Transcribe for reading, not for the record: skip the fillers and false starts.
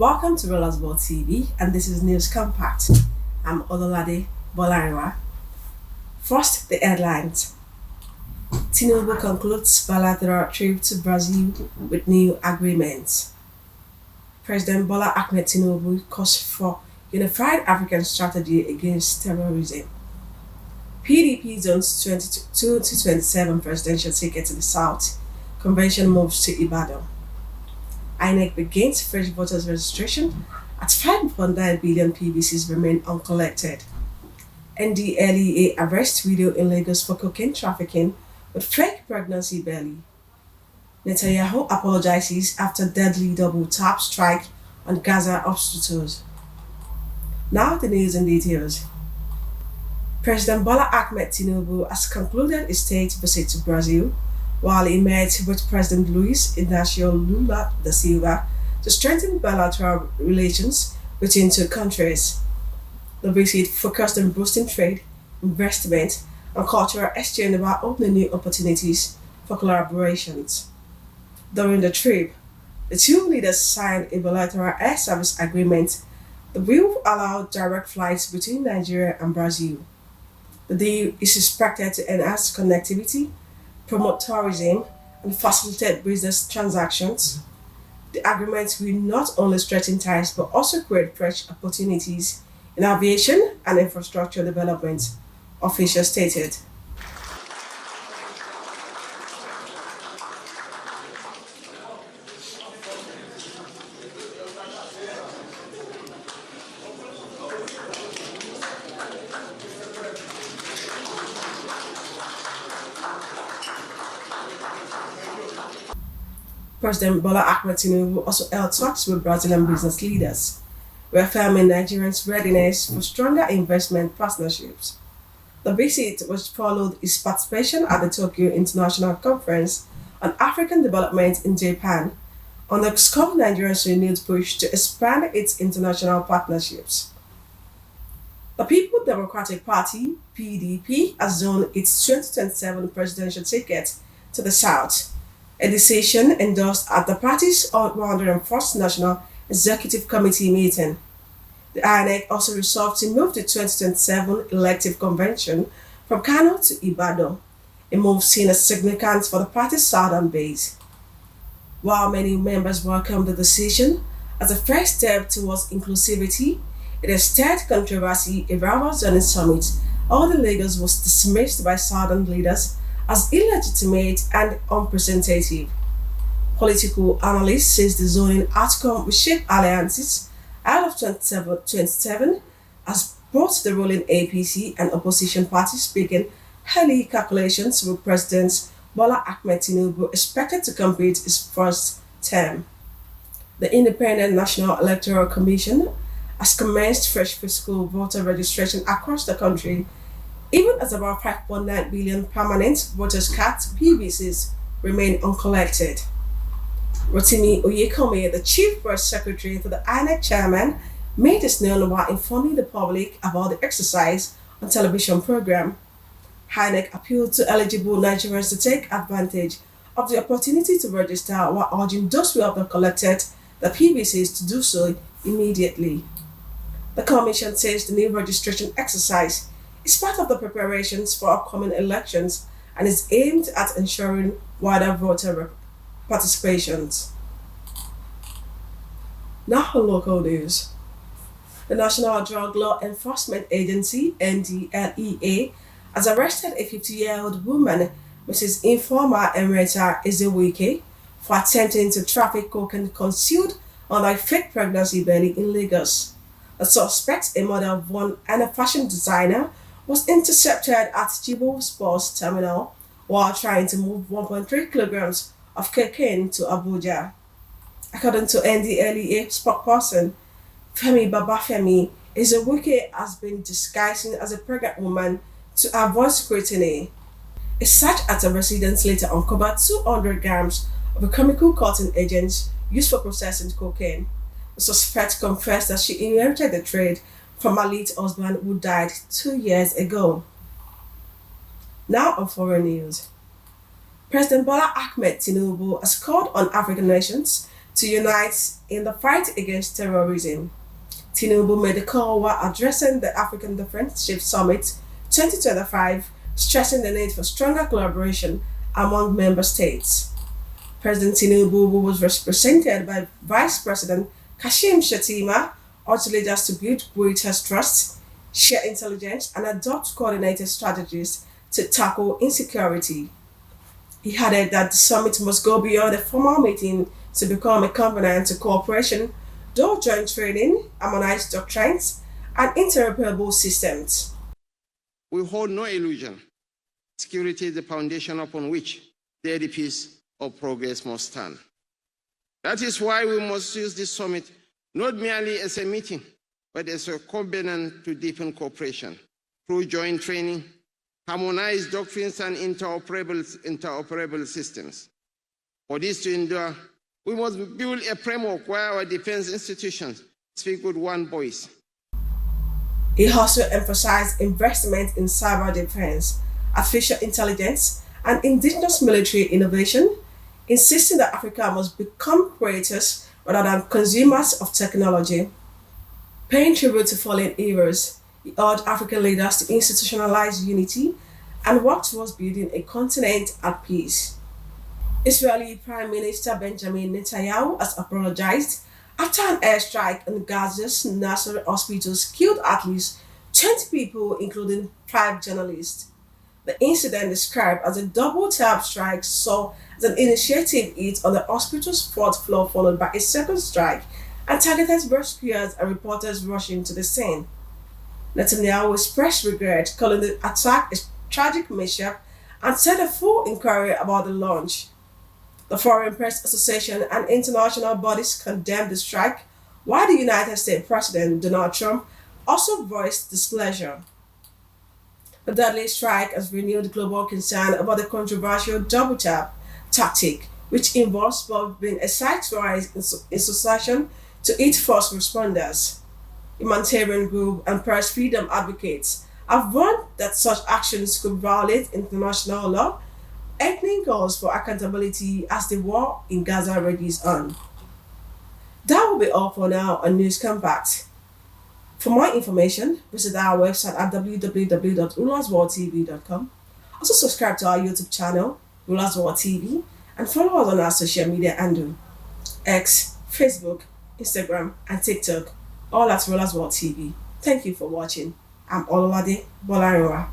Welcome to Rollersball TV, and this is News Compact. I'm Ololade Bolariwa. First, the headlines. Tinubu concludes bilateral trip to Brazil with new agreements. President Bola Ahmed Tinubu calls for unified African strategy against terrorism. PDP zones 2027 presidential ticket to the south. Convention moves to Ibadan. INEC begins fresh voters registration at 5.9 billion PVCs remain uncollected. NDLEA arrests video in Lagos for cocaine trafficking with fake pregnancy belly. Netanyahu apologizes after deadly double tap strike on Gaza hospitals. Now the news and details. President Bola Ahmed Tinubu has concluded his state visit to Brazil, while he met with President Luiz Inácio Lula da Silva to strengthen bilateral relations between two countries. The visit focused on boosting trade, investment, and cultural exchange while opening new opportunities for collaborations. During the trip, the two leaders signed a bilateral air service agreement that will allow direct flights between Nigeria and Brazil. The deal is expected to enhance connectivity, promote tourism, and facilitate business transactions. The agreement will not only strengthen ties but also create fresh opportunities in aviation and infrastructure development, officials stated. President Bola Ahmed Tinubu also held talks with Brazilian business leaders, reaffirming Nigerians' readiness for stronger investment partnerships. The visit was followed his participation at the Tokyo International Conference on African Development in Japan, underscored Nigeria's renewed push to expand its international partnerships. The People Democratic Party (PDP) has zoned its 2027 presidential ticket to the south, a decision endorsed at the party's 101st National Executive Committee meeting. The INEC also resolved to move the 2027 elective convention from Kano to Ibadan, a move seen as significant for the party's southern base. While many members welcomed the decision as a first step towards inclusivity, it has stirred controversy around the zoning summit. All the Lagos was dismissed by southern leaders as illegitimate and unrepresentative. Political analysts says the zoning outcome will shape alliances out of 2027 as both the ruling APC and opposition parties begin early calculations with President Bola Ahmed Tinubu expected to complete his first term. The Independent National Electoral Commission has commenced fresh physical voter registration across the country, even as about 5.9 billion permanent voters cards (PVCs) remain uncollected. Rotimi Oyekome, the chief press secretary to the INEC chairman, made this known while informing the public about the exercise on television program. INEC appealed to eligible Nigerians to take advantage of the opportunity to register while urging those who have not collected the PVCs to do so immediately. The commission says the new registration exercise is part of the preparations for upcoming elections and is aimed at ensuring wider voter participations. Now on local news. The National Drug Law Enforcement Agency (NDLEA) has arrested a 50-year-old woman, Mrs. Informa Emerita Ezewike, for attempting to traffic cocaine concealed under a fake pregnancy belly in Lagos. The suspect, a mother of one and a fashion designer, was intercepted at Jibo Sports Terminal while trying to move 1.3 kilograms of cocaine to Abuja. According to NDLEA spokesperson Femi Babafemi, Ezewike has been disguising as a pregnant woman to avoid scrutiny. A search at a residence later uncovered 200 grams of a chemical cotton agent used for processing cocaine. The suspect confessed that she inherited the trade from her late husband who died 2 years ago. Now on foreign news. President Bola Ahmed Tinubu has called on African nations to unite in the fight against terrorism. Tinubu made the call while addressing the African Friendship Summit 2025, stressing the need for stronger collaboration among member states. President Tinubu, who was represented by Vice President Kashim Shettima, urged leaders to build greater trust, share intelligence, and adopt coordinated strategies to tackle insecurity. He added that the summit must go beyond a formal meeting to become a covenant to cooperation, though joint training, harmonized doctrines, and interoperable systems. We hold no illusion. Security is the foundation upon which the edifice of progress must stand. That is why we must use this summit not merely as a meeting, but as a covenant to deepen cooperation through joint training, harmonized doctrines, and interoperable systems. For this to endure, we must build a framework where our defense institutions speak with one voice. He also emphasized investment in cyber defense, artificial intelligence, and indigenous military innovation, insisting that Africa must become creators rather than consumers of technology. Paying tribute to fallen heroes, he urged African leaders to institutionalize unity and work towards building a continent at peace. Israeli Prime Minister Benjamin Netanyahu has apologized after an airstrike on Gaza's Nasser hospitals killed at least 20 people, including 5 journalists. The incident, described as a double-tap strike, saw as an initiative hit on the hospital's 4th floor, followed by a second strike, and targeted rescuers and reporters rushing to the scene. Netanyahu expressed regret, calling the attack a tragic mishap, and said a full inquiry about the launch. The Foreign Press Association and international bodies condemned the strike, while the United States President Donald Trump also voiced displeasure. The deadly strike has renewed global concern about the controversial double tap tactic, which involves bombing a site's rise in succession to hit first responders. Humanitarian groups and press freedom advocates have warned that such actions could violate international law, opening calls for accountability as the war in Gaza rages on. That will be all for now on News Compact. For more information, visit our website at www.rulersworldtv.com. Also subscribe to our YouTube channel, Rulers World TV, and follow us on our social media handle, X, Facebook, Instagram, and TikTok, all at Rulers World TV. Thank you for watching. I'm Ololade Bolarinwa.